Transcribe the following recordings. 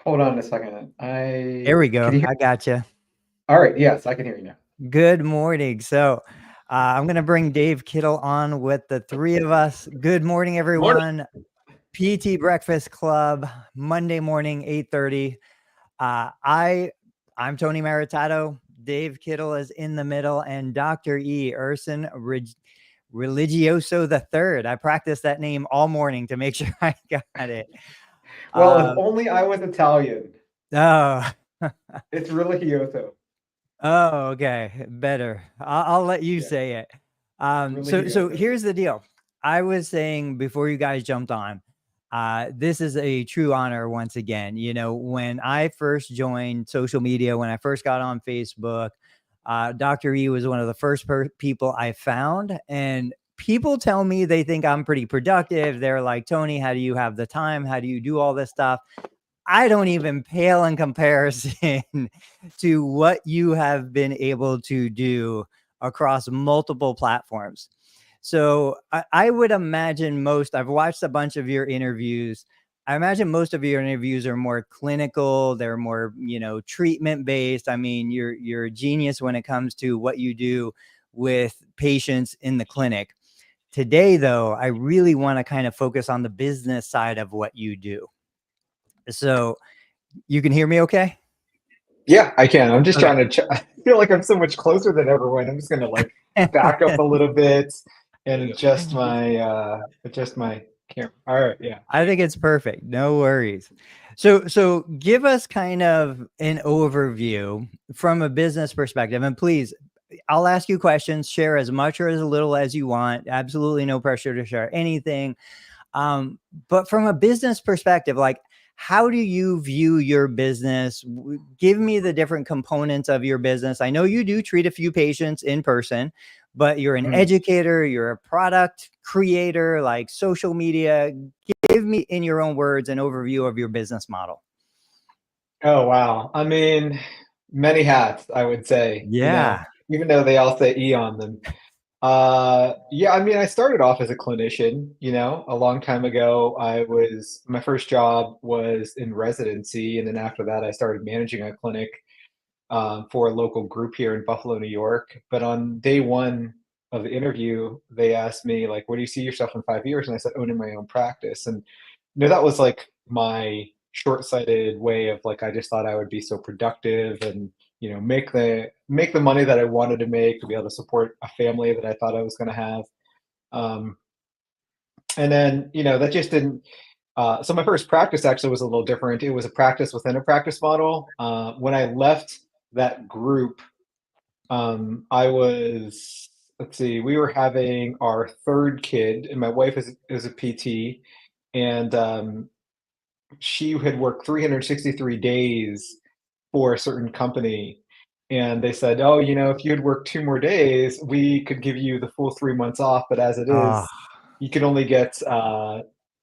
Hold on a second. There we Can go. you hear? I got you. All right. Yes, I can hear you now. Good morning. I'm going to bring Dave Kittle on with the three of us. Good morning, Morning. everyone. PT Breakfast Club, Monday morning, 8:30. I'm Tony Maritato. Dave Kittle is in the middle, and Dr. E. Urson Religioso the Third. I practiced that name all morning to make sure I got it. Well, if Uh, only I was Italian. oh, It's really Kyoto. Oh, okay. Better. I'll let you Yeah, say it. really So Kyoto. here's the deal. I was saying before you guys jumped on, this is a true honor once again. You know, when I first joined social media, when I first got on Facebook, Dr. E was one of the first people I found. And people tell me they think I'm pretty productive. They're like, Tony, how do you have the time? How do you do all this stuff? I don't even pale in comparison to what you have been able to do across multiple platforms. So I would imagine I've watched a bunch of your interviews. I imagine most of your interviews are more clinical. They're more, treatment based. I mean, you're a genius when it comes to what you do with patients in the clinic. Today, though, I really want to kind of focus on the business side of what you do. So you can hear me okay? Yeah, I can. I'm just Okay. trying to. I feel like I'm so much closer than everyone. I'm just gonna like back up a little bit and adjust my camera. All right. Yeah. I think it's perfect. No worries. So give us kind of an overview from a business perspective. And please, I'll ask you questions, share as much or as little as you want. Absolutely no pressure to share anything. But from a business perspective, like, how do you view your business? Give me the different components of your business. I know you do treat a few patients in person, but you're an Mhm. educator, you're a product creator, like social media. Give me, in your own words, an overview of your business model. Oh wow. I mean, many hats, I would say. Yeah. Even though they all say E on them. Yeah, I mean, I started off as a clinician, a long time ago. My first job was in residency, and then after that, I started managing a clinic for a local group here in Buffalo, New York. But on day one of the interview, they asked me, like, where do you see yourself in 5 years? And I said, owning my own practice. And that was like my short-sighted way of like I just thought I would be so productive and make the money that I wanted to make to be able to support a family that I thought I was going to have. Um, and then that just didn't. So my first practice actually was a little different. It was a practice within a practice model. When I left that group, I was, let's see, we were having our third kid, and my wife is a PT, and she had worked 363 days for a certain company. And they said, oh, if you had worked 2 more days, we could give you the full 3 months off. But as it Oh, is, you could only get,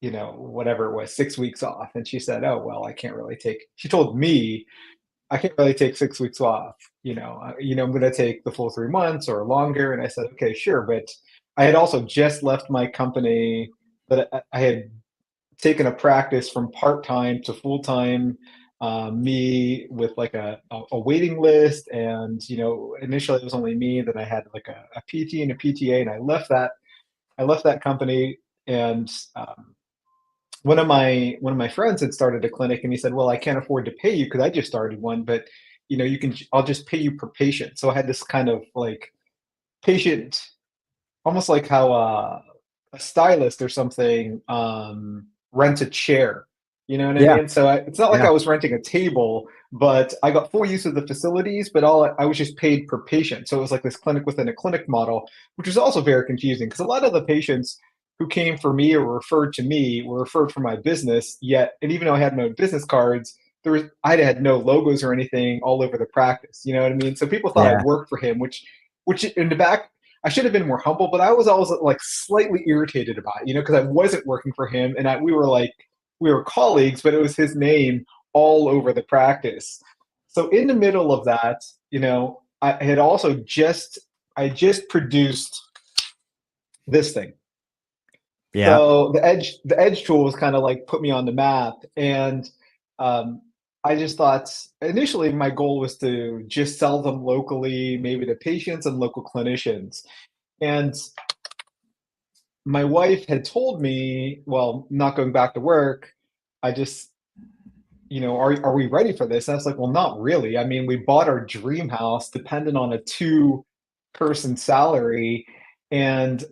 whatever it was, 6 weeks off. And she said, oh, well, I can't really she told me I can't really take 6 weeks off. I'm going to take the full 3 months or longer. And I said, okay, sure. But I had also just left my company that I had taken a practice from part-time to full-time, me with like a waiting list. And, initially it was only me. Then I had like a PT and a PTA, and I left that company. And one of my friends had started a clinic, and he said, well, I can't afford to pay you because I just started one, but I'll just pay you per patient. So I had this kind of like patient, almost like how a stylist or something rents a chair. You know what I yeah. mean? So it's not like Yeah. I was renting a table, but I got full use of the facilities, but I was just paid per patient. So it was like this clinic within a clinic model, which was also very confusing because a lot of the patients who came for me or referred to me were referred for my business. Yet, and even though I had no business cards, I had no logos or anything all over the practice. You know what I mean? So people thought I Yeah. worked for him, which in the back I should have been more humble, but I was always like slightly irritated about it, because I wasn't working for him, and we were colleagues, but it was his name all over the practice. So in the middle of that, I had also just produced this thing. Yeah. So the edge tool was kind of like put me on the map, and um, I just thought initially my goal was to just sell them locally, maybe to patients and local clinicians. And my wife had told me, well, not going back to work, I just, are we ready for this? And I was like, well, not really. I mean, we bought our dream house dependent on a two-person salary, and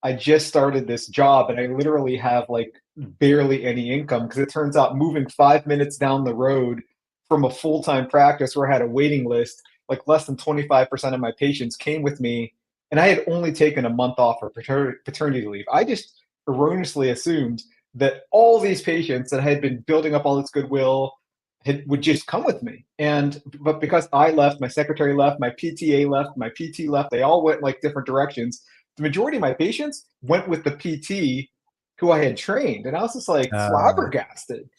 I just started this job, and I literally have like barely any income because it turns out moving 5 minutes down the road from a full-time practice where I had a waiting list, like less than 25% of my patients came with me, and I had only taken a month off for paternity leave. I just erroneously assumed that all these patients that had been building up all this goodwill would just come with me. But because I left, my secretary left, my PTA left, my PT left, they all went like different directions. The majority of my patients went with the PT who I had trained. And I was just like Uh, flabbergasted,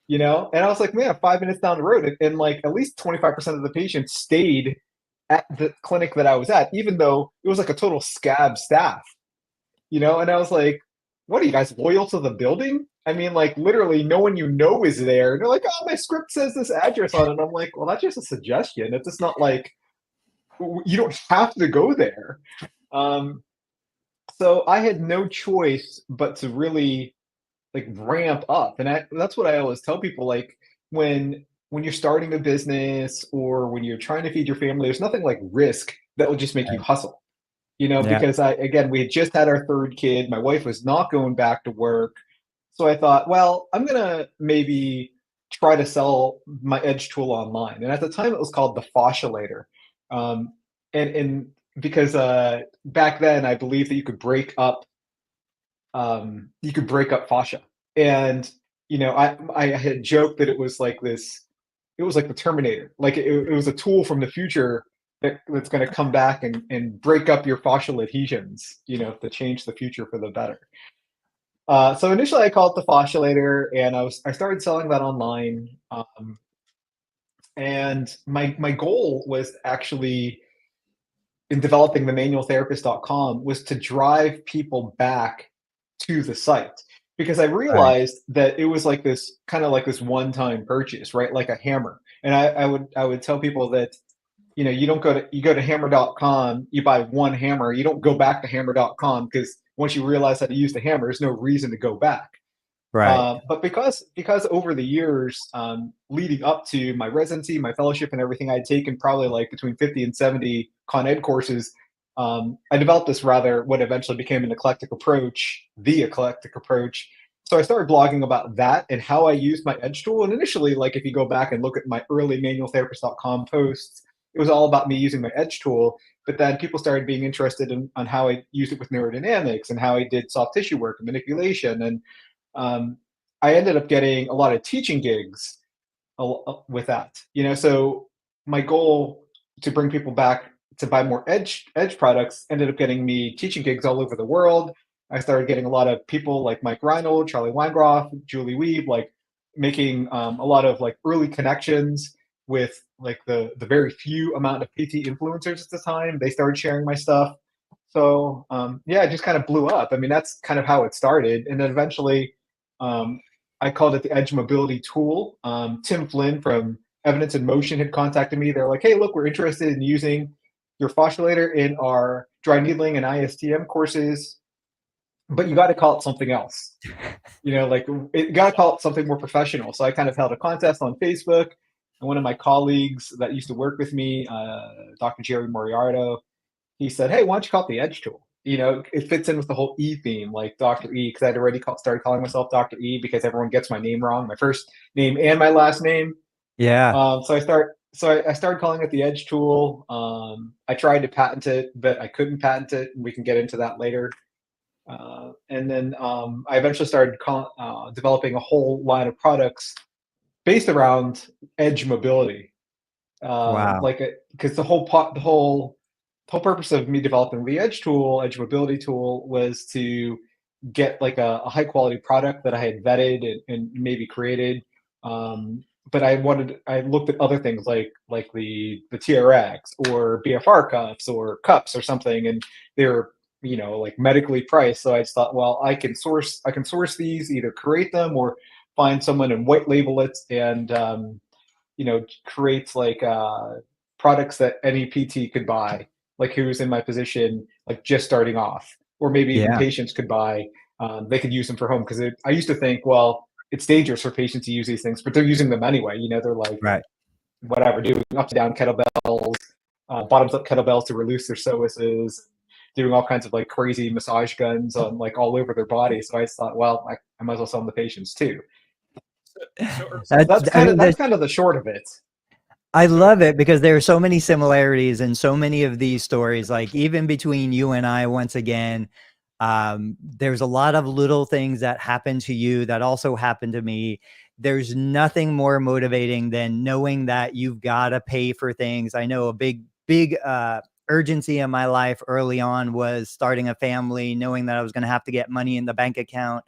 you know? And I was like, man, 5 minutes down the road, and like at least 25% of the patients stayed at the clinic that I was at, even though it was like a total scab staff, you know? And I was like, what are you guys loyal to the building? I mean, like literally no one you know is there. And they're like, oh, my script says this address on it. And I'm like, well, that's just a suggestion. It's just not like you don't have to go there. Um, so I had no choice but to really like ramp up. And that's what I always tell people, like when you're starting a business or when you're trying to feed your family, there's nothing like risk that will just make you right. hustle. Yeah. Because we had just had our third kid. My wife was not going back to work. So I thought, well, I'm going to maybe try to sell my Edge tool online. And at the time, it was called the Fauculator. And because back then, I believe that you could break up fascia. And, I had joked that it was like this, it was like the Terminator. Like it was a tool from the future that's going to come back and break up your fascial adhesions, to change the future for the better. So initially I called it the Fauculator, and I started selling that online. And my goal was actually in developing the manualtherapist.com was to drive people back to the site, because I Right. realized that it was like this kind of like this one-time purchase, right? Like a hammer. And I would tell people that, you go to hammer.com, you buy one hammer, you don't go back to hammer.com, because once you realize how to use the hammer, there's no reason to go back. Right. But because over the years, leading up to my residency, my fellowship, and everything, I'd taken probably like between 50 and 70 Con Ed courses. I developed this rather what eventually became an eclectic approach, the eclectic approach. So I started blogging about that and how I used my Edge tool. And initially, like if you go back and look at my early manualtherapist.com posts, it was all about me using my Edge tool. But then people started being interested in on how I used it with neurodynamics and how I did soft tissue work and manipulation. And um, I ended up getting a lot of teaching gigs with that. So my goal to bring people back to buy more edge products ended up getting me teaching gigs all over the world. I started getting a lot of people like Mike Reinold, Charlie Weingroff, Julie Weeb, like making a lot of like early connections with like the very few amount of PT influencers at the time. They started sharing my stuff. So yeah, it just kind of blew up. I mean, that's kind of how it started. And then eventually um, I called it the Edge Mobility Tool. Tim Flynn from Evidence in Motion had contacted me. They're like, hey, look, we're interested in using your fauculator in our dry needling and ISTM courses, but you got to call it something else. Like it got to call it something more professional. So I kind of held a contest on Facebook, and one of my colleagues that used to work with me, Dr. Jerry Moriardo, he said, hey, why don't you call it the Edge tool? It fits in with the whole E theme, like Dr. E, because I'd already started calling myself Dr. E because everyone gets my name wrong, my first name and my last name. Yeah. So I started calling it the Edge tool. I tried to patent it, but I couldn't patent it. And we can get into that later. And then I eventually started developing a whole line of products based around edge mobility. Wow. Because the whole purpose of me developing the edge mobility tool, was to get like a high quality product that I had vetted and maybe created. But I looked at other things like the TRX or BFR cups or cups or something, and they're like medically priced. So I just thought, well, I can source these, either create them or find someone and white label it, and creates like products that any PT could buy, like who's in my position, like just starting off, or maybe even Yeah. patients could buy. They could use them for home because I used to think, well, it's dangerous for patients to use these things, but they're using them anyway. They're like Right. whatever, doing up to down kettlebells, bottoms up kettlebells to release their psoases, doing all kinds of like crazy massage guns on like all over their body. So I just thought, well, I might as well sell them to patients too. So So That's, I mean, that's kind of the short of it. I so love it because there are so many similarities and so many of these stories, like even between you and I, once again, there's a lot of little things that happen to you that also happen to me. There's nothing more motivating than knowing that you've got to pay for things. I know a big urgency in my life early on was starting a family, knowing that I was going to have to get money in the bank account.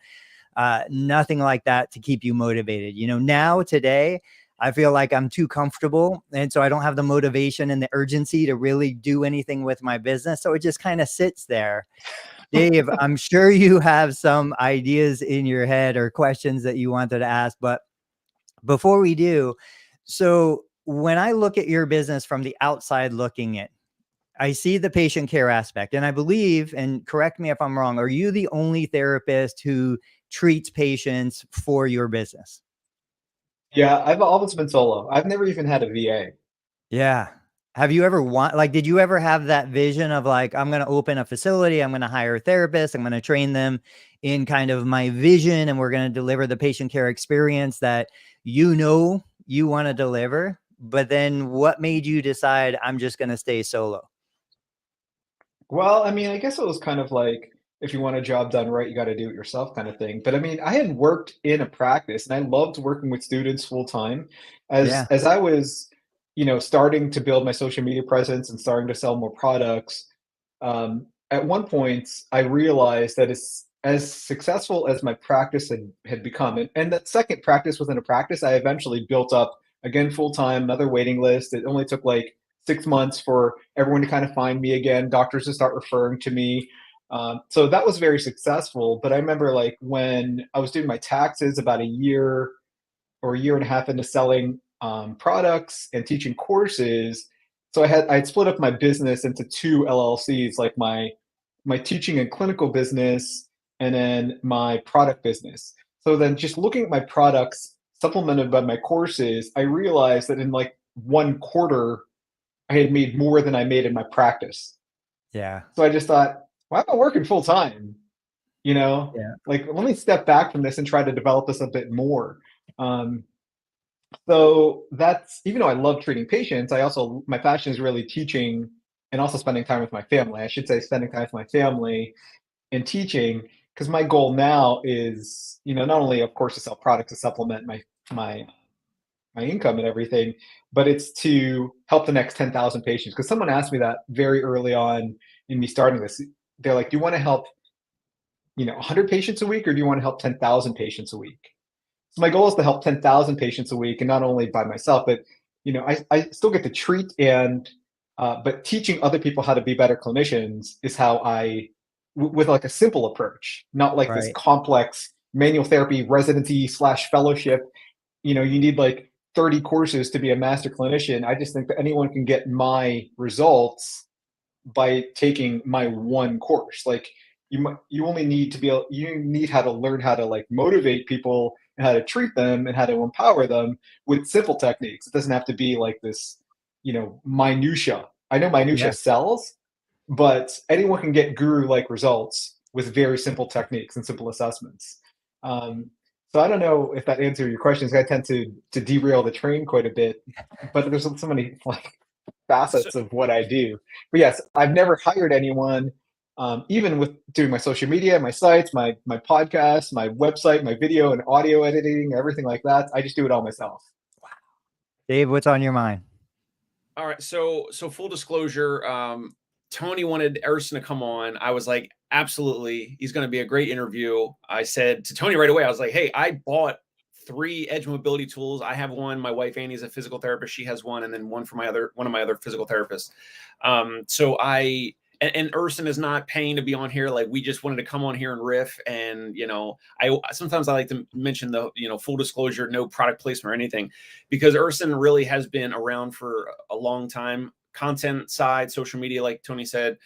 Nothing like that to keep you motivated. Now today, I feel like I'm too comfortable. And so I don't have the motivation and the urgency to really do anything with my business. So it just kind of sits there. Dave, I'm sure you have some ideas in your head or questions that you wanted to ask. But before we do, so when I look at your business from the outside looking in, I see the patient care aspect, and I believe, and correct me if I'm wrong, are you the only therapist who treats patients for your business? Yeah, I've always been solo. I've never even had a VA. Yeah. Have you ever did you ever have that vision of like, I'm going to open a facility, I'm going to hire therapists, I'm going to train them in kind of my vision, and we're going to deliver the patient care experience that you want to deliver? But then what made you decide I'm just going to stay solo? Well, I mean, I guess it was kind of like if you want a job done right, you got to do it yourself kind of thing. But I mean, I had worked in a practice and I loved working with students full time. Yeah. As I was, starting to build my social media presence and starting to sell more products, at one point I realized that as successful as my practice had become, and that second practice within a practice, I eventually built up again full time, another waiting list. It only took like 6 months for everyone to kind of find me again, doctors to start referring to me. So that was very successful. But I remember like when I was doing my taxes about a year or a year and a half into selling products and teaching courses. So I had split up my business into two LLCs, like my teaching and clinical business, and then my product business. So then just looking at my products supplemented by my courses, I realized that in like 1 quarter, I had made more than I made in my practice. Yeah. So I just thought, why am I working full time? You know, Yeah. like let me step back from this and try to develop this a bit more. Um, so that's even though I love treating patients, my passion is really teaching and also spending time with my family. I should say spending time with my family and teaching because my goal now is, not only of course to sell products to supplement my my income and everything, but it's to help the next 10,000 patients. Because someone asked me that very early on in me starting this. They're like, "Do you want to help, 100 patients a week, or do you want to help 10,000 patients a week?" So my goal is to help 10,000 patients a week, and not only by myself, but I still get to treat but teaching other people how to be better clinicians is how with like a simple approach, not like this Right. complex manual therapy residency slash fellowship. You need like 30 courses to be a master clinician. I just think that anyone can get my results by taking my one course. Like you only need to you need how to learn how to like motivate people and how to treat them and how to empower them with simple techniques. It doesn't have to be like this, minutia. I know minutia Yeah. sells, but anyone can get guru like results with very simple techniques and simple assessments. Um, so I don't know if that answered your questions. I tend to derail the train quite a bit, but there's so many like so facets of what I do. But yes, I've never hired anyone. Even with doing my social media, my sites, my podcast, my website, my video and audio editing, everything like that, I just do it all myself. Dave, what's on your mind? all right. So full disclosure, Tony wanted Erson to come on. I was like, absolutely, he's going to be a great interview. I said to Tony right away, I was like, hey, I bought 3 edge mobility tools. I have one. My wife Annie is a physical therapist. She has one, and then one of my other physical therapists. So and Urson is not paying to be on here. Like, we just wanted to come on here and riff. And, you know, sometimes I like to mention the, you know, full disclosure, no product placement or anything, because Urson really has been around for a long time, content side, social media, like Tony said,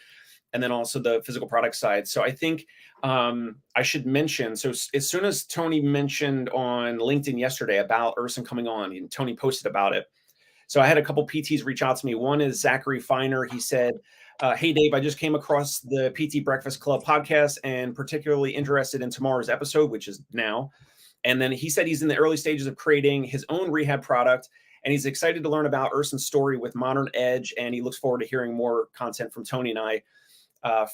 and then also the physical product side. So I think I should mention, so as soon as Tony mentioned on LinkedIn yesterday about Urson coming on, and Tony posted about it, so I had a couple PTs reach out to me. One is Zachary Feiner. He said, hey, Dave, I just came across the PT Breakfast Club podcast and particularly interested in tomorrow's episode, which is now. And then he said he's in the early stages of creating his own rehab product, and he's excited to learn about Urson's story with Modern Edge. And he looks forward to hearing more content from Tony and I,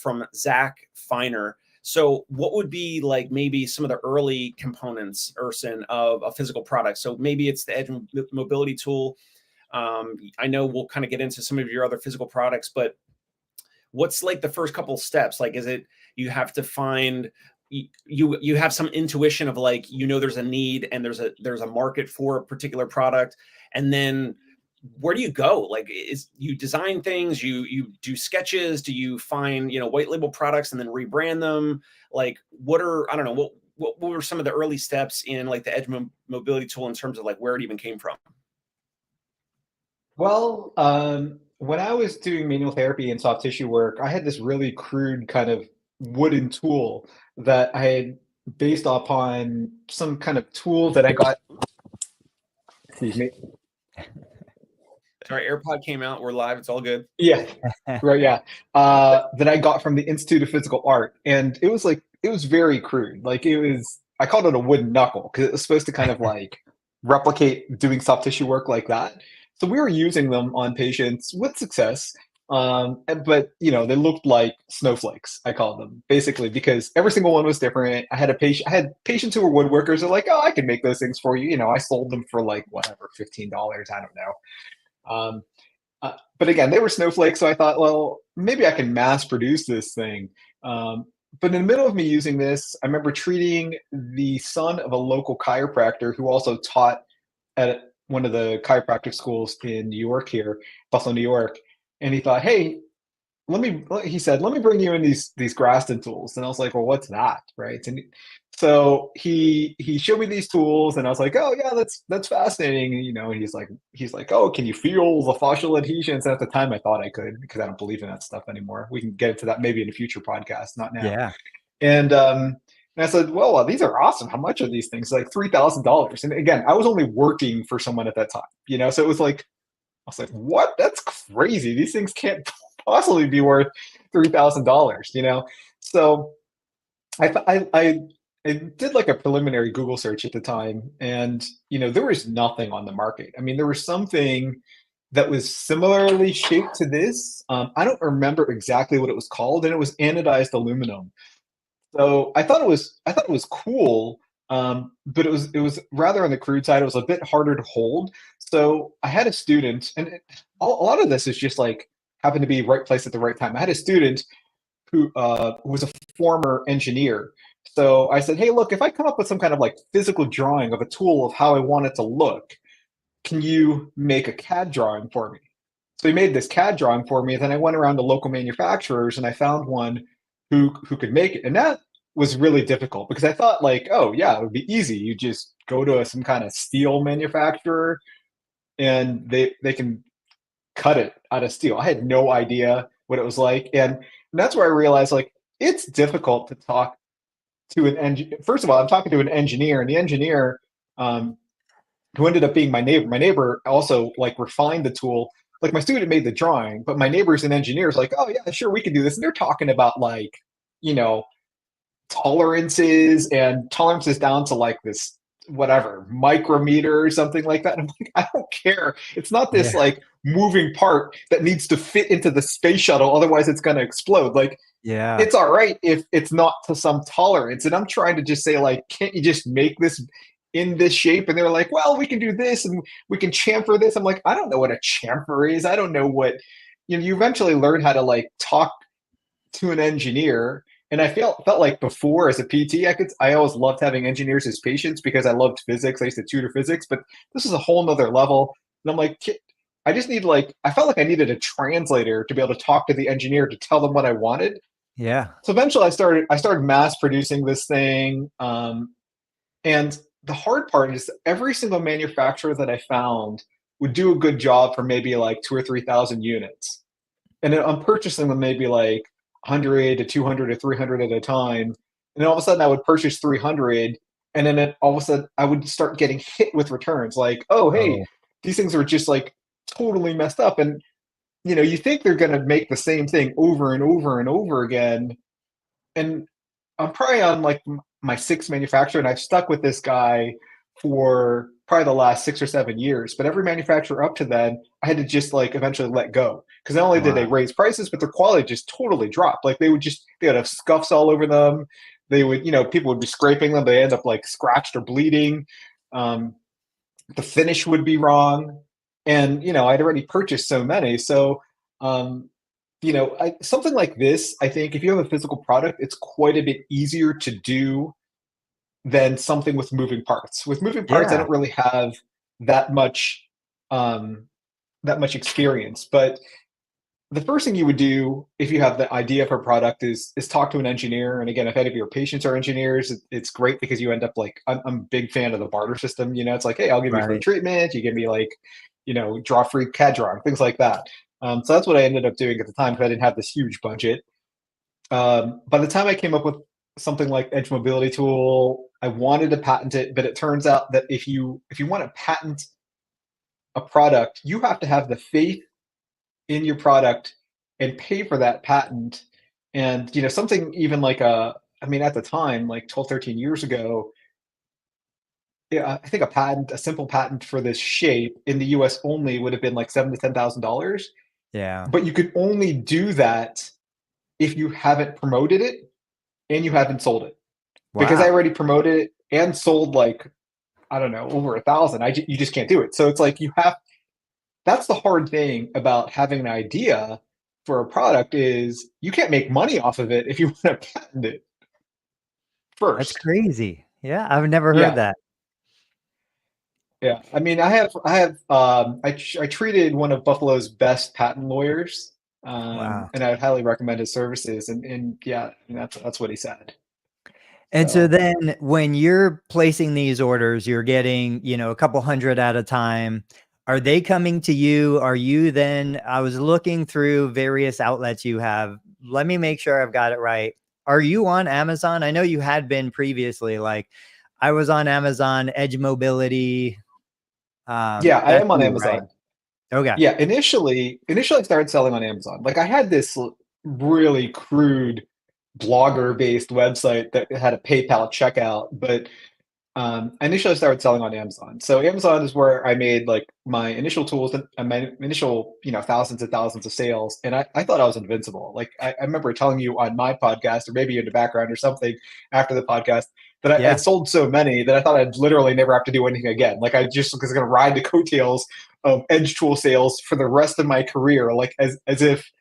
from Zach Feiner. So what would be like maybe some of the early components, Urson, of a physical product? So maybe it's the Edge mobility tool. I know we'll kind of get into some of your other physical products, but what's like the first couple of steps? Like, is it, you have to find, you have some intuition of like, you know, there's a need and there's a market for a particular product. And then where do you go? Like, is you design things, you do sketches, do you find, you know, white label products and then rebrand them? Like, what are, I don't know, what were some of the early steps in like the Edge mobility tool in terms of like where it even came from? Well, when I was doing manual therapy and soft tissue work, I had this really crude kind of wooden tool that I had based upon some kind of tool that I got. Excuse me. Sorry, AirPod came out. We're live. It's all good. Yeah, right. Yeah, that I got from the Institute of Physical Art, and it was very crude. Like, I called it a wooden knuckle because it was supposed to kind of like replicate doing soft tissue work like that. So we were using them on patients with success, but you know, they looked like snowflakes. I called them basically because every single one was different. I had patients who were woodworkers. They're like, oh, I can make those things for you. You know, I sold them for like whatever, $15. I don't know. But again, they were snowflakes. So I thought, well, maybe I can mass produce this thing. But in the middle of me using this, I remember treating the son of a local chiropractor who also taught at one of the chiropractic schools in New York here, Buffalo, New York. And he thought, hey, he said, let me bring you in these Graston tools. And I was like, well, what's that? Right. And so he showed me these tools and I was like, oh yeah, that's fascinating. And, you know, and he's like, oh, can you feel the fascial adhesions? And at the time I thought I could, because I don't believe in that stuff anymore. We can get into that maybe in a future podcast, not now. Yeah. And I said, well, these are awesome. How much are these things? Like $3,000. And again, I was only working for someone at that time, you know? So it was like, I was like, what? That's crazy. These things can't possibly be worth $3,000, you know? So I did like a preliminary Google search at the time, and, you know, there was nothing on the market. I mean, there was something that was similarly shaped to this. I don't remember exactly what it was called, and it was anodized aluminum. So I thought it was cool, but it was rather on the crude side. It was a bit harder to hold. So I had a student, and a lot of this is just like happened to be right place at the right time. I had a student who was a former engineer. So I said, hey, look, if I come up with some kind of like physical drawing of a tool of how I want it to look, can you make a CAD drawing for me? So he made this CAD drawing for me, and then I went around to local manufacturers and I found one who could make it. And that was really difficult because I thought like, oh yeah, it would be easy. You just go to some kind of steel manufacturer and they can cut it out of steel. I had no idea what it was like. And that's where I realized like it's difficult to talk to an engineer. First of all, I'm talking to an engineer, and the engineer who ended up being my neighbor. My neighbor also like refined the tool. Like my student made the drawing, but my neighbor's an engineer. Is like, oh yeah, sure, we can do this. And they're talking about like, you know, tolerances down to like this whatever micrometer or something like that. And I'm like, I don't care. It's not this like moving part that needs to fit into the space shuttle, otherwise it's going to explode. Like, yeah, it's all right if it's not to some tolerance. And I'm trying to just say like, can't you just make this in this shape? And they're like, well, we can do this and we can chamfer this. I'm like, I don't know what a chamfer is. I don't know what, you know, you eventually learn how to like talk to an engineer. And I felt like before as a PT, I always loved having engineers as patients because I loved physics. I used to tutor physics, but this is a whole nother level. And I'm like, I just need like, I felt like I needed a translator to be able to talk to the engineer to tell them what I wanted. Yeah. So eventually I started mass producing this thing. And the hard part is every single manufacturer that I found would do a good job for maybe like 2 or 3,000 units. And then I'm purchasing them maybe like 100 to 200 to 300 at a time. And then all of a sudden I would purchase 300, and then all of a sudden I would start getting hit with returns like, oh, hey, Oh, these things are just like totally messed up. And you think they're going to make the same thing over and over and over again. And I'm probably on like my sixth manufacturer, and I've stuck with this guy for probably the last 6 or 7 years. But every manufacturer up to then, I had to just like eventually let go, because not only did they wow. raise prices, but their quality just totally dropped. Like they would have scuffs all over them. They would, people would be scraping them. They end up like scratched or bleeding. Um, the finish would be wrong, and I'd already purchased so many. So um, something like this, I think if you have a physical product, it's quite a bit easier to do than something with moving parts. With moving parts, I Yeah. don't really have that much um, that much experience. But the first thing you would do if you have the idea for a product is talk to an engineer. And again, if any of your patients are engineers, it's great because you end up like, I'm a big fan of the barter system. It's like, hey, I'll give you free Right. treatment. You give me like, draw free CAD drawing, things like that. So that's what I ended up doing at the time because I didn't have this huge budget. By the time I came up with something like Edge Mobility Tool, I wanted to patent it, but it turns out that if you want to patent a product, you have to have the faith in your product and pay for that patent. And something even like I mean, at the time, like 12, 13 years ago, yeah, I think a simple patent for this shape in the US only would have been like $7,000 to $10,000. Yeah. But you could only do that if you haven't promoted it and you haven't sold it. Because I Wow. already promoted it and sold like, I don't know, over 1,000. You just can't do it. So it's like that's the hard thing about having an idea for a product is you can't make money off of it if you want to patent it That's first. crazy. Yeah. I've never heard Yeah. that. Yeah. I mean, I treated one of Buffalo's best patent lawyers. Wow. And I would highly recommend his services. And yeah, that's what he said. And so So then when you're placing these orders, you're getting, a couple hundred at a time. Are they coming to you? Are you then, I was looking through various outlets you have. Let me make sure I've got it right. Are you on Amazon? I know you had been previously. Like I was on Amazon, Edge Mobility. yeah, I That's am on you, right? Amazon. Okay. Yeah, initially I started selling on Amazon. Like I had this really crude blogger-based website that had a PayPal checkout, but initially I started selling on Amazon. So Amazon is where I made like my initial tools and my initial, thousands and thousands of sales. And I thought I was invincible. Like I remember telling you on my podcast, or maybe in the background or something after the podcast, that Yeah. I'd sold so many that I thought I'd literally never have to do anything again. Like I just was going to ride the coattails of Edge tool sales for the rest of my career, like as if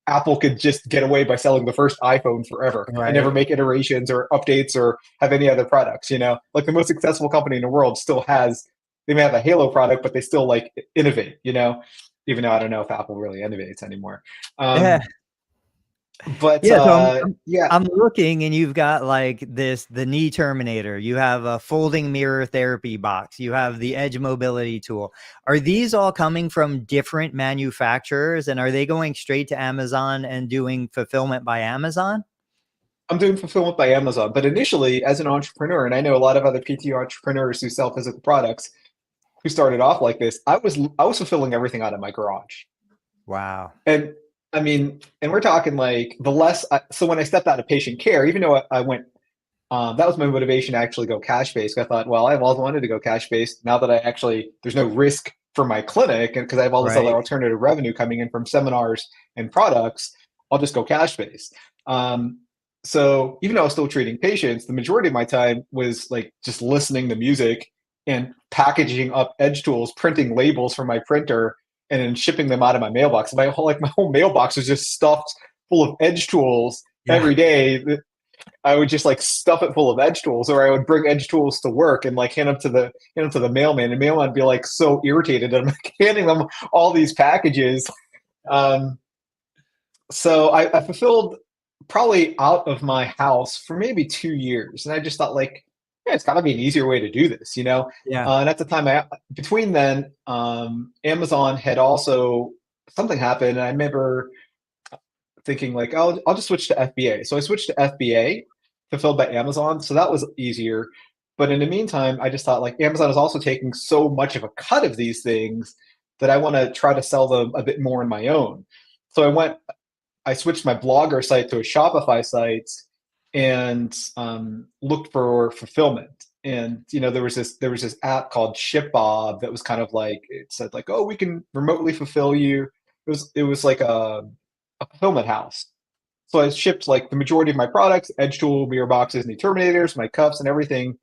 Apple could just get away by selling the first iPhone forever and never Right. make iterations or updates or have any other products. Like the most successful company in the world still has, they may have a Halo product, but they still like innovate, even though I don't know if Apple really innovates anymore. Yeah. Um, but Yeah, so I'm yeah, I'm looking and you've got like the knee terminator, you have a folding mirror therapy box, you have the Edge mobility tool. Are these all coming from different manufacturers and are they going straight to Amazon and doing fulfillment by Amazon? I'm doing fulfillment by Amazon. But initially, as an entrepreneur, and I know a lot of other PT entrepreneurs who sell physical products who started off like this, I was fulfilling everything out of my garage. Wow. And I mean, and we're talking like the less. So when I stepped out of patient care, even though I went, that was my motivation to actually go cash based. I thought, well, I've always wanted to go cash based. Now that there's no risk for my clinic, and because I have all this other Right. alternative revenue coming in from seminars and products, I'll just go cash based. So even though I was still treating patients, the majority of my time was like just listening to music and packaging up Edge tools, printing labels from my printer, and then shipping them out of my mailbox. My whole mailbox was just stuffed full of Edge tools Yeah. every day. I would just like stuff it full of edge tools, or I would bring edge tools to work and like hand them to the mailman, and mailman would be like so irritated that I'm like handing them all these packages. Um, so I fulfilled probably out of my house for maybe 2 years, and I just thought like, yeah, it's got to be an easier way to do this, you know. Yeah. And at the time, between then, Amazon had also something happened, and I remember thinking like, oh, I'll just switch to FBA. So I switched to FBA, fulfilled by Amazon. So that was easier. But in the meantime, I just thought like Amazon is also taking so much of a cut of these things that I want to try to sell them a bit more on my own. So I switched my Blogger site to a Shopify site and looked for fulfillment. And you know, there was this app called ShipBob that was kind of like, it said like, oh, we can remotely fulfill you. It was like a fulfillment house. So I shipped like the majority of my products, Edge Tool, mirror boxes, knee terminators, my cuffs, and everything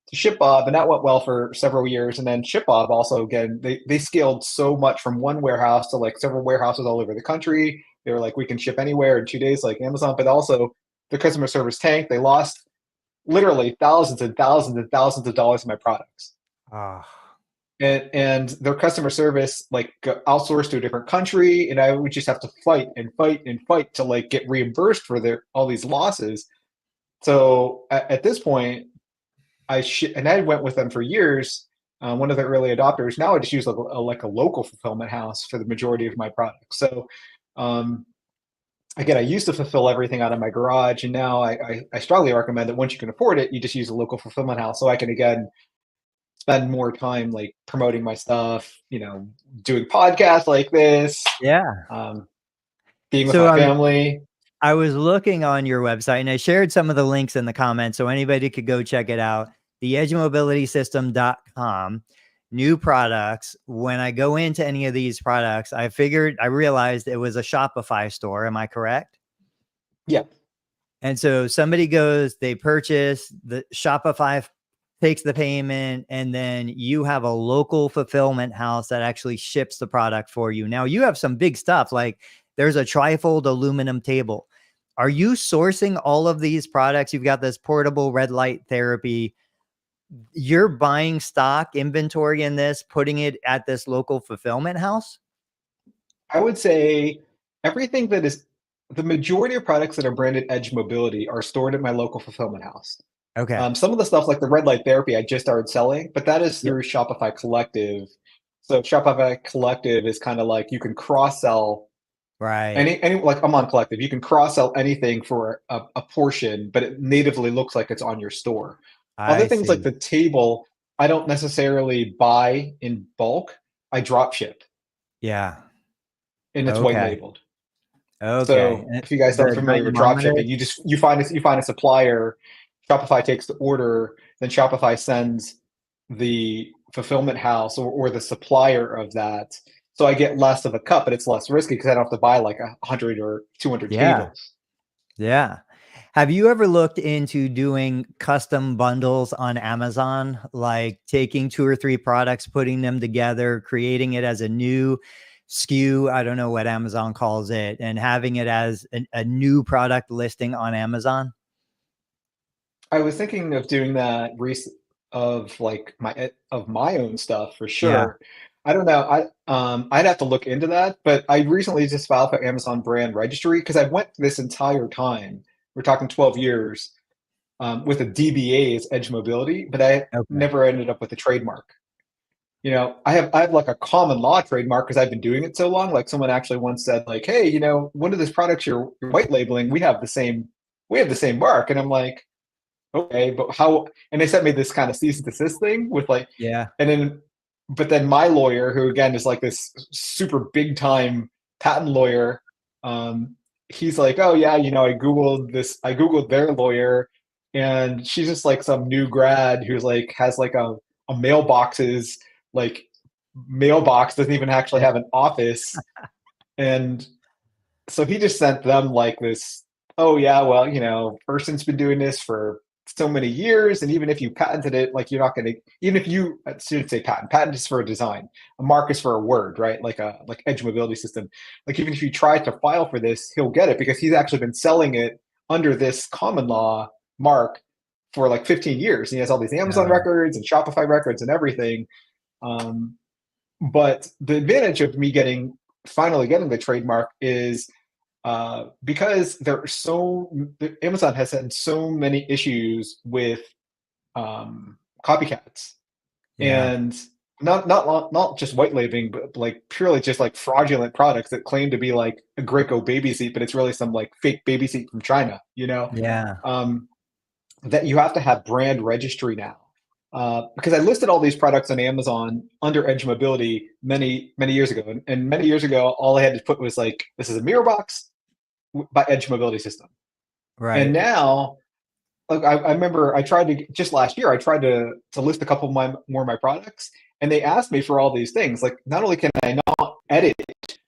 to ShipBob, and that went well for several years. And then ShipBob also, again, they scaled so much from one warehouse to like several warehouses all over the country. They were like, we can ship anywhere in 2 days, like Amazon, but also the customer service tanked. They lost literally thousands and thousands and thousands of dollars in my products. Ah. And their customer service like got outsourced to a different country, and I would just have to fight and fight and fight to like get reimbursed for all these losses. So at this point, and I went with them for years. One of the early adopters. Now I just use like a local fulfillment house for the majority of my products. So um, again, I used to fulfill everything out of my garage, and now I strongly recommend that once you can afford it, you just use a local fulfillment house, so I can again spend more time like promoting my stuff, you know, doing podcasts like this, Yeah. um, being with So my family. I was looking on your website and I shared some of the links in the comments so anybody could go check it out. theedgemobilitysystem.com, new products. When I go into any of these products, I realized it was a Shopify store. Am I correct? Yeah. And so somebody goes, they purchase, the Shopify takes the payment, and then you have a local fulfillment house that actually ships the product for you. Now you have some big stuff, like there's a trifold aluminum table. Are you sourcing all of these products? You've got this portable red light therapy. You're buying stock inventory in this, putting it at this local fulfillment house? I would say everything that is the majority of products that are branded Edge Mobility are stored at my local fulfillment house. Okay. Some of the stuff like the red light therapy I just started selling, but that is Yep. through Shopify Collective. So Shopify Collective is kind of like you can cross sell Right. any like I'm on Collective. You can cross sell anything for a portion, but it natively looks like it's on your store. Other I things like see. the table, I don't necessarily buy in bulk. I drop ship, Yeah. and it's white Okay. labeled. Okay. So if you guys aren't The familiar with drop dynamometer. shipping, you find a supplier, Shopify takes the order, then Shopify sends the fulfillment house or the supplier of that. So I get less of a cut, but it's less risky because I don't have to buy like 100 or 200 Yeah. tables. Yeah. Have you ever looked into doing custom bundles on Amazon, like taking 2 or 3 products, putting them together, creating it as a new SKU? I don't know what Amazon calls it, and having it as a new product listing on Amazon? I was thinking of doing that of like of my own stuff for Yeah. sure. I don't know. I'd have to look into that, but I recently just filed for Amazon brand registry because I went this entire time. We're talking 12 years with a DBA as Edge Mobility, but I Okay. never ended up with a trademark. You know, I have like a common law trademark because I've been doing it so long. Like someone actually once said, like, "Hey, you know, one of these products you're white labeling, we have the same mark," and I'm like, okay, but how? And they sent me this kind of cease and desist thing with like, Yeah. and then, but then my lawyer, who again is like this super big time patent lawyer, he's like, oh yeah, you know, I Googled their lawyer, and she's just like some new grad who's like has like a mailboxes like mailbox doesn't even actually have an office, and so he just sent them like this, oh yeah, well, you know, person's been doing this for so many years, and even if you patented it, like you're not going to, even if you, I shouldn't say patent is for a design, a mark is for a word, right? Like Edge Mobility System. Like even if you try to file for this, he'll get it because he's actually been selling it under this common law mark for like 15 years. And he has all these Amazon Oh, records and Shopify records and everything. But the advantage of me finally getting the trademark is because Amazon has had so many issues with copycats, yeah. and not just white labeling, but like purely just like fraudulent products that claim to be like a Graco baby seat, but it's really some like fake baby seat from China, Yeah. that you have to have brand registry now. Because I listed all these products on Amazon under Edge Mobility many, many years ago. And many years ago, all I had to put was like, this is a mirror box by Edge Mobility System. And Right. now, like I remember just last year, I tried to list a couple of more of my products, and they asked me for all these things. Like, not only can I not edit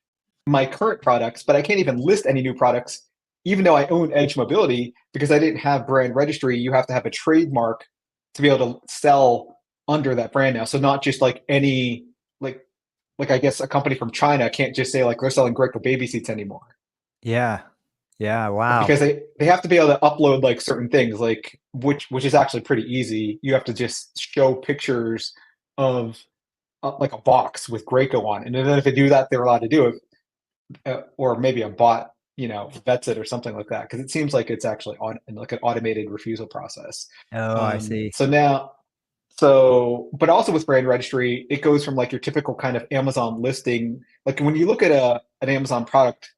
my current products, but I can't even list any new products, even though I own Edge Mobility, because I didn't have brand registry. You have to have a trademark to be able to sell under that brand now. So not just like any, like I guess a company from China can't just say like they're selling Greco baby seats anymore, Yeah. Yeah. Wow. because they have to be able to upload like certain things, like which is actually pretty easy. You have to just show pictures of like a box with Greco on it. And then if they do that, they're allowed to do it. Or maybe a bot, vets it or something like that. Because it seems like it's actually on like an automated refusal process. Oh, I see. But also with brand registry, it goes from like your typical kind of Amazon listing. Like when you look at an Amazon product,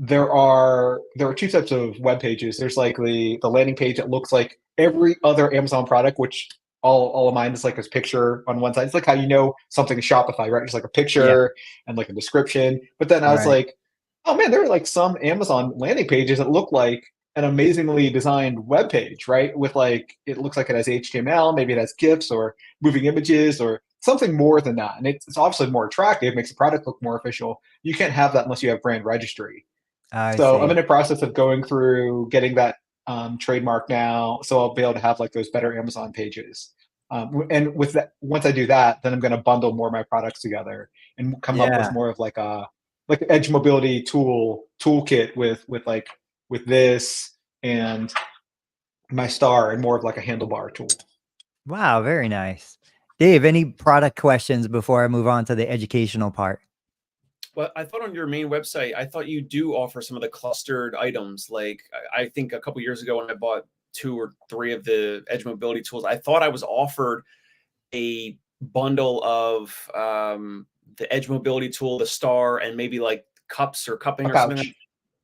there are two types of web pages. There's like the landing page that looks like every other Amazon product, which all of mine is like this picture on one side. It's like how something is Shopify, right? Just like a Yeah. picture and like a description. But then I was Right. like, oh man, there are like some Amazon landing pages that look like an amazingly designed web page, right? With like, it looks like it has HTML, maybe it has GIFs or moving images or something more than that. And it's obviously more attractive, makes the product look more official. You can't have that unless you have brand registry. I So I'm in see. the process of going through getting that trademark now, so I'll be able to have like those better Amazon pages. And with that, once I do that, then I'm going to bundle more of my products together and come up with Yeah. more of like an Edge Mobility toolkit with this and my star, and more of like a handlebar tool. Wow. Very nice. Dave, any product questions before I move on to the educational part? Well, I thought on your main website, I thought you do offer some of the clustered items. Like I think a couple years ago when I bought 2 or 3 of the Edge Mobility tools, I thought I was offered a bundle of the Edge Mobility tool, the star, and maybe like cups or cupping A or something. pouch.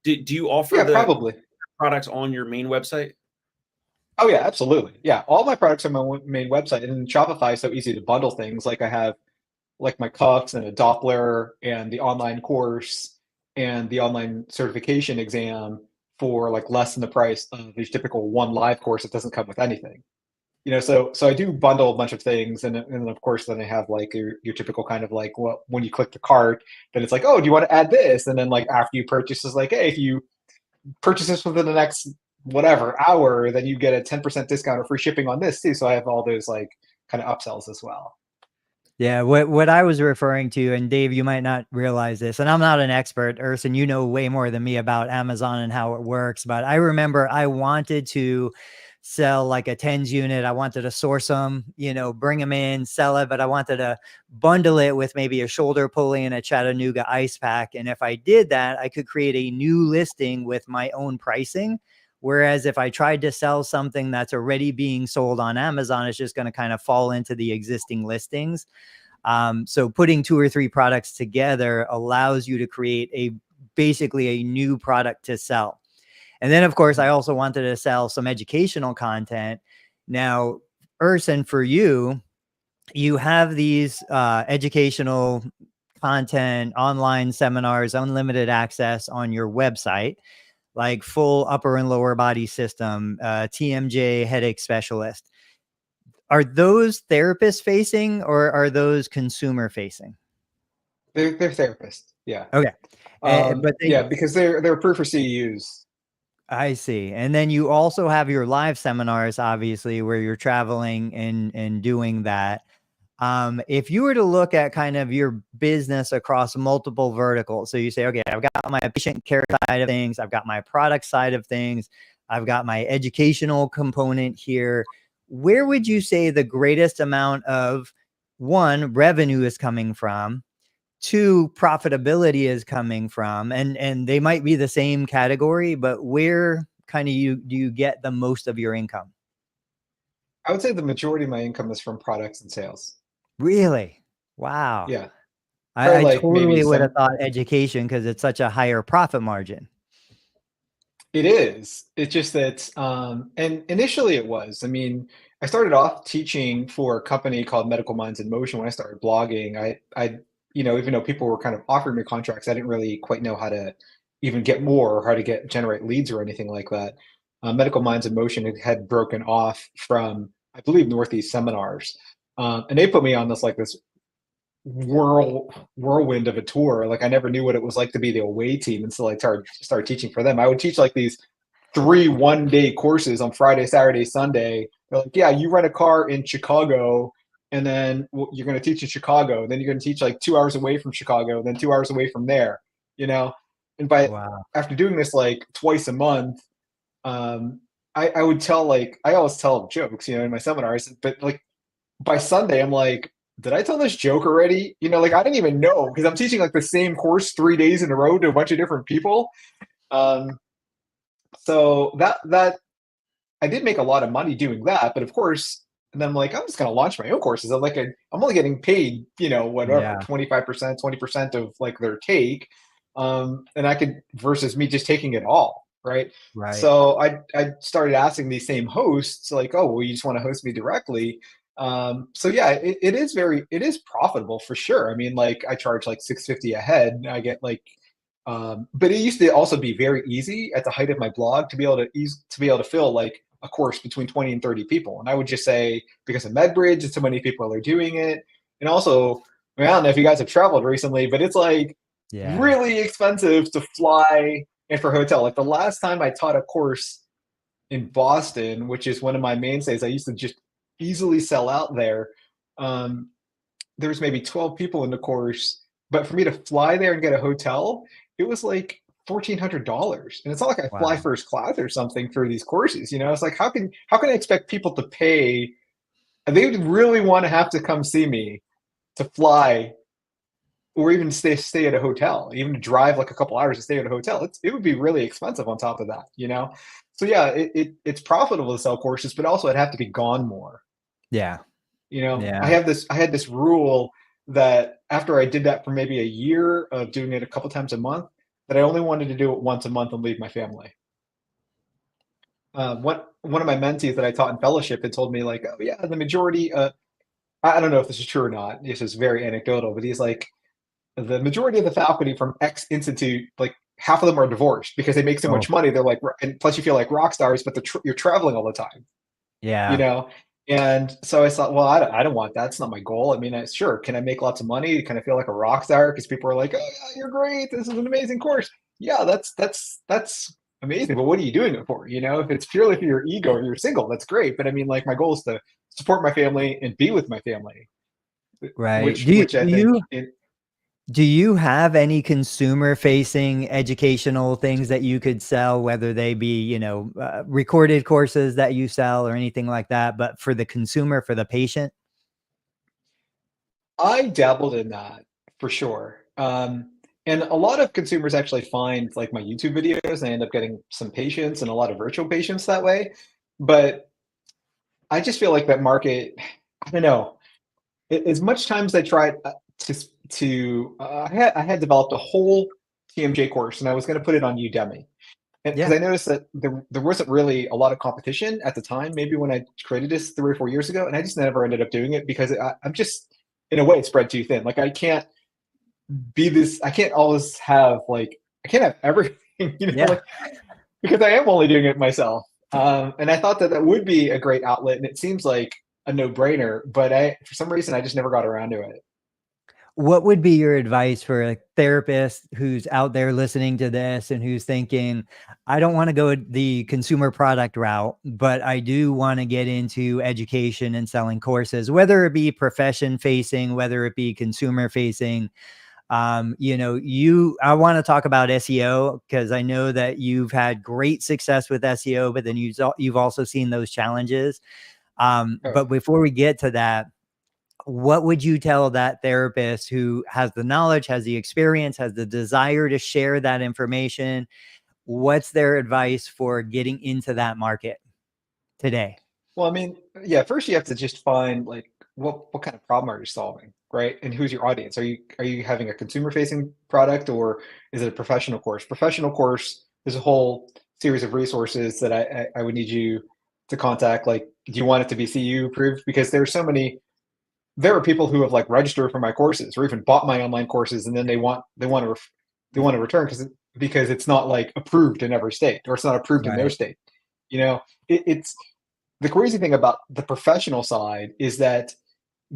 Do you offer Yeah, the probably. products on your main website? Oh yeah, absolutely. Yeah, all my products are on my main website, and Shopify is so easy to bundle things. Like I have like my cuffs and a Doppler and the online course and the online certification exam for like less than the price of the typical one live course that doesn't come with anything. So I do bundle a bunch of things, and of course then I have like your typical kind of like, well, when you click the cart, then it's like, oh, do you want to add this? And then like after you purchase, is like, hey, if you purchase this within the next whatever hour, then you get a 10% discount or free shipping on this too. So I have all those like kind of upsells as well. Yeah, what I was referring to, and Dave, you might not realize this, and I'm not an expert, Urson, you know way more than me about Amazon and how it works, but I remember I wanted to sell like a tens unit. I wanted to source them, bring them in, sell it, but I wanted to bundle it with maybe a shoulder pulley and a Chattanooga ice pack. And if I did that, I could create a new listing with my own pricing. Whereas if I tried to sell something that's already being sold on Amazon, it's just going to kind of fall into the existing listings. So putting 2 or 3 products together allows you to create basically a new product to sell. And then, of course, I also wanted to sell some educational content. Now, Urson, for you have these educational content, online seminars, unlimited access on your website, like full upper and lower body system, TMJ headache specialist. Are those therapist facing or are those consumer facing? They're therapists. Yeah. Okay. But then Yeah, because they're approved for CEUs. I see. And then you also have your live seminars, obviously, where you're traveling and doing that. If you were to look at kind of your business across multiple verticals, so you say, okay, I've got my patient care side of things, I've got my product side of things, I've got my educational component here. Where would you say the greatest amount of, one, revenue is coming from, two, profitability is coming from, and they might be the same category, but where kind of do you get the most of your income? I would say the majority of my income is from products and sales. Really? Wow. Yeah, I, probably I like maybe totally would have some. thought education because it's such a higher profit margin. It is. It's just that, and initially it was. I mean, I started off teaching for a company called Medical Minds in Motion when I started blogging. Even though people were kind of offering me contracts, I didn't really quite know how to even get more or how to generate leads or anything like that. Medical Minds in Motion had broken off from, I believe, Northeast Seminars, and they put me on this whirlwind of a tour. Like I never knew what it was like to be the away team until I started teaching for them. I would teach like these 3 one-day courses on Friday, Saturday, Sunday. They're like, yeah, you rent a car in Chicago, and then you're going to teach in Chicago. Then you're going to teach like 2 hours away from Chicago, then 2 hours away from there. You know, and Wow. after doing this like twice a month, um, I would tell like I always tell jokes, in my seminars, but like by Sunday, I'm like, did I tell this joke already? Like I didn't even know because I'm teaching like the same course 3 days in a row to a bunch of different people. Um, so that I did make a lot of money doing that, but of course, and then I'm like, I'm just gonna launch my own courses. I'm only getting paid, whatever, Yeah. 25%, 20% of like their take. And I could versus me just taking it all, right? Right. So I started asking these same hosts, like, oh, well, you just want to host me directly. So yeah, it is profitable for sure. I mean, like I charge like 650 a head. I get like but it used to also be very easy at the height of my blog to be able to fill like a course between 20 and 30 people. And I would just say because of MedBridge and so many people are doing it. And also, I don't know if you guys have traveled recently, but it's like Yeah. really expensive to fly and for hotel. Like the last time I taught a course in Boston, which is one of my mainstays, I used to just easily sell out there. Um, there was maybe 12 people in the course, but for me to fly there and get a hotel, it was like $1,400. And it's not like I fly Wow. first class or something for these courses. It's like how can I expect people to pay? And they would really want to have to come see me to fly or even stay at a hotel, even to drive like a couple hours to stay at a hotel. It would be really expensive on top of that. So yeah, it's profitable to sell courses, but also I'd have to be gone more. Yeah. I Yeah. had this rule that after I did that for maybe a year of doing it a couple times a month, that I only wanted to do it once a month and leave my family. One of my mentees that I taught in fellowship had told me like, oh yeah, the majority. I don't know if this is true or not. This is very anecdotal, but he's like, the majority of the faculty from X institute, like half of them are divorced because they make so Oh, much money. They're like, and plus you feel like rock stars, but you're traveling all the time. you yeah. know? And so I thought, well, I don't want that. That's not my goal. I mean, sure, can I make lots of money? Can I feel like a rock star? Because people are like, oh yeah, you're great. This is an amazing course. Yeah, that's amazing. But what are you doing it for? If it's purely for your ego or you're single, that's great. But I mean, like my goal is to support my family and be with my family, Right. which I think Do you have any consumer facing educational things that you could sell, whether they be, recorded courses that you sell or anything like that, but for the consumer, for the patient? I dabbled in that for sure. And a lot of consumers actually find like my YouTube videos and I end up getting some patients and a lot of virtual patients that way. But I just feel like that market, I don't know, as much time as I tried I had developed a whole TMJ course and I was going to put it on Udemy. And because Yeah. I noticed that there wasn't really a lot of competition at the time, maybe when I created this 3 or 4 years ago, and I just never ended up doing it because I'm just in a way spread too thin. Like I can't always have like I can't have everything, Yeah. like because I am only doing it myself. And I thought that that would be a great outlet, and it seems like a no-brainer, but for some reason I just never got around to it. What would be your advice for a therapist who's out there listening to this and who's thinking, I don't want to go the consumer product route, but I do want to get into education and selling courses, whether it be profession facing, whether it be consumer facing. I want to talk about SEO because I know that you've had great success with SEO, but then you've also seen those challenges. But before we get to that, what would you tell that therapist who has the knowledge, has the experience, has the desire to share that information? What's their advice for getting into that market today? Well, I mean, yeah, first you have to just find like what kind of problem are you solving, right? And who's your audience? Are you having a consumer facing product, or is it a professional course? Professional course, there's a whole series of resources that I would need you to contact. Like, do you want it to be CEU approved? Because there are people who have like registered for my courses or even bought my online courses, and then they want to return because it's not like approved in every state, or it's not approved in their Right. state. It's the crazy thing about the professional side is that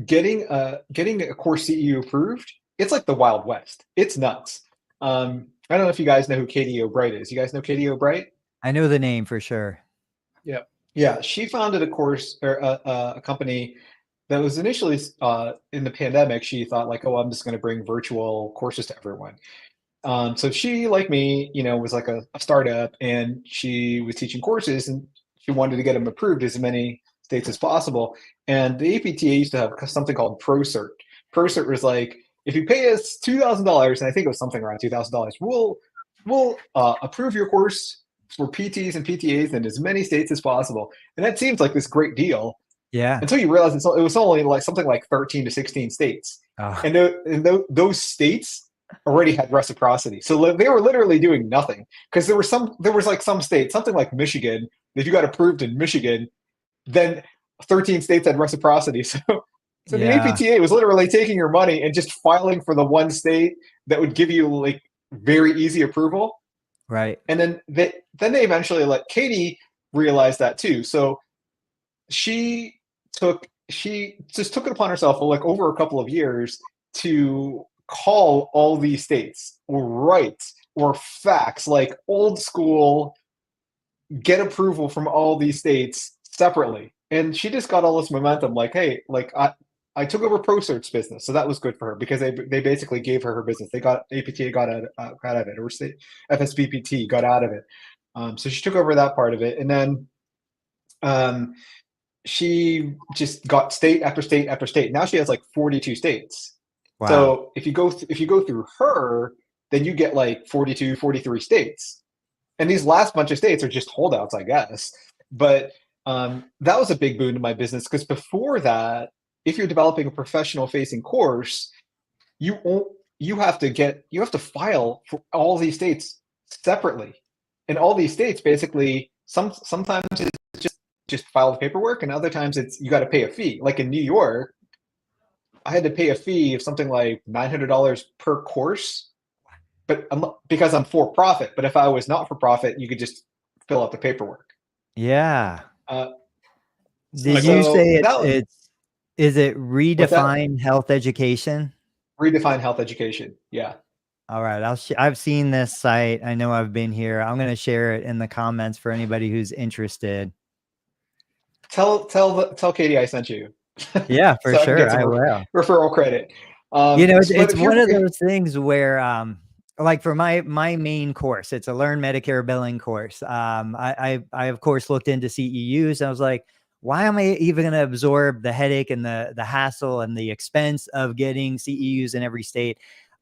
getting a course CEU approved, it's like the Wild West. It's nuts. I don't know if you guys know who Katie O'Bright is. You guys know Katie O'Bright? I know the name for sure. Yeah. Yeah, she founded a course or a company that was initially in the pandemic. She thought like, oh, I'm just going to bring virtual courses to everyone. So she, like me, was like a startup, and she was teaching courses, and she wanted to get them approved as many states as possible. And the APTA used to have something called ProCert. ProCert was like, if you pay us $2,000, and I think it was something around $2,000, we'll approve your course for PTs and PTAs in as many states as possible. And that seems like this great deal Yeah. until you realize it was only like something like 13 to 16 states. Oh, And those states already had reciprocity. So they were literally doing nothing, because there was like some states, something like Michigan, if you got approved in Michigan, then 13 states had reciprocity. So the yeah. APTA was literally taking your money and just filing for the one state that would give you like very easy approval. Right. And then they eventually, like, Katie realized that too. So she just took it upon herself, like, over a couple of years, to call all these states or write or fax, like old school, get approval from all these states separately. And she just got all this momentum, like, hey, like, I took over ProSearch's business, so that was good for her, because they basically gave her business. They got APTA got out of it, or state FSBPT got out of it. So she took over that part of it, and then she just got state after state after state. Now she has like 42 states. Wow. So if you go through her, then you get like 42, 43 states. And these last bunch of states are just holdouts, I guess. But that was a big boon to my business, because before that, if you're developing a professional facing course, you have to file for all these states separately. And all these states basically, sometimes it's just file the paperwork, and other times it's you got to pay a fee. Like in New York, I had to pay a fee of something like $900 per course, but because I'm for profit. But if I was not for profit, you could just fill out the paperwork. Yeah. Uh, Did so you say that is it what's that? redefine health education? Redefine health education. Yeah. All right. I've seen this site. I know I've been here. I'm going to share it in the comments for anybody who's interested. Tell Katie I sent you. Yeah, for So I can sure. get some I will. referral credit. It's But if one of you're those things where, like for my main course, it's a Learn Medicare Billing course. I of course looked into CEUs, and I was like, why am I even going to absorb the headache and the hassle and the expense of getting CEUs in every state?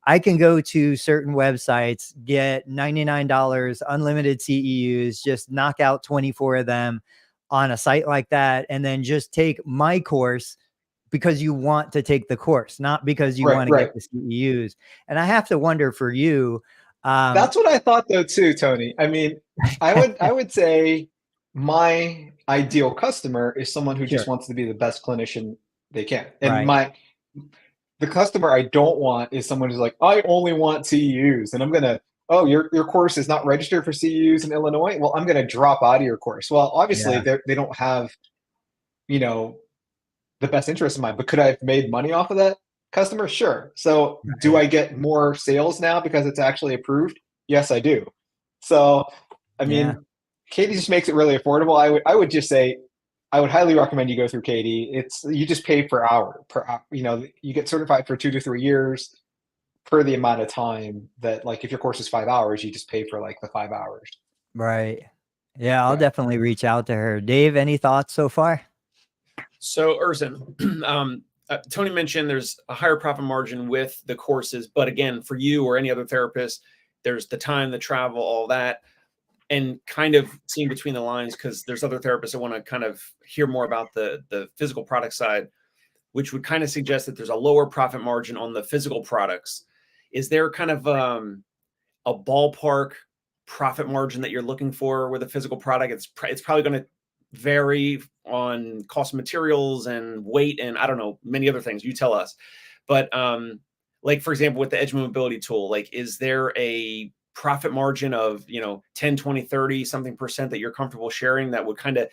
I can go to certain websites, get $99 unlimited CEUs, just knock out 24 of them on a site like that, and then just take my course because you want to take the course, not because you want to get the CEUs. And I have to wonder for you. That's what I thought though too, Tony. I mean, I would say my ideal customer is someone who just Sure. wants to be the best clinician they can. And Right. the customer I don't want is someone who's like, I only want CEUs, and I'm gonna, oh, your course is not registered for CEUs in Illinois. Well, I'm gonna drop out of your course. Well, obviously Yeah. they don't have, the best interest in mind. But could I have made money off of that customer? Sure. So do Right. I get more sales now because it's actually approved? Yes, I do. So, I Yeah. mean, Katie just makes it really affordable. I would just say, I would highly recommend you go through Katie. You just pay per hour. You get certified for 2 to 3 years. per the amount of time that, like, if your course is 5 hours, you just pay for like the 5 hours. Right. Yeah, I'll Yeah. definitely reach out to her. Dave, any thoughts so far? So Ersin, Tony mentioned there's a higher profit margin with the courses, but again, for you or any other therapist, there's the time, the travel, all that, and kind of seeing between the lines, because there's other therapists that want to kind of hear more about the physical product side, which would kind of suggest that there's a lower profit margin on the physical products. Is there kind of a ballpark profit margin that you're looking for with a physical product? It's probably going to vary on cost of materials and weight and I don't know, many other things. You tell us. But like for example, with the edge mobility tool, like is there a profit margin of, 10, 20, 30 something percent that you're comfortable sharing that would kind of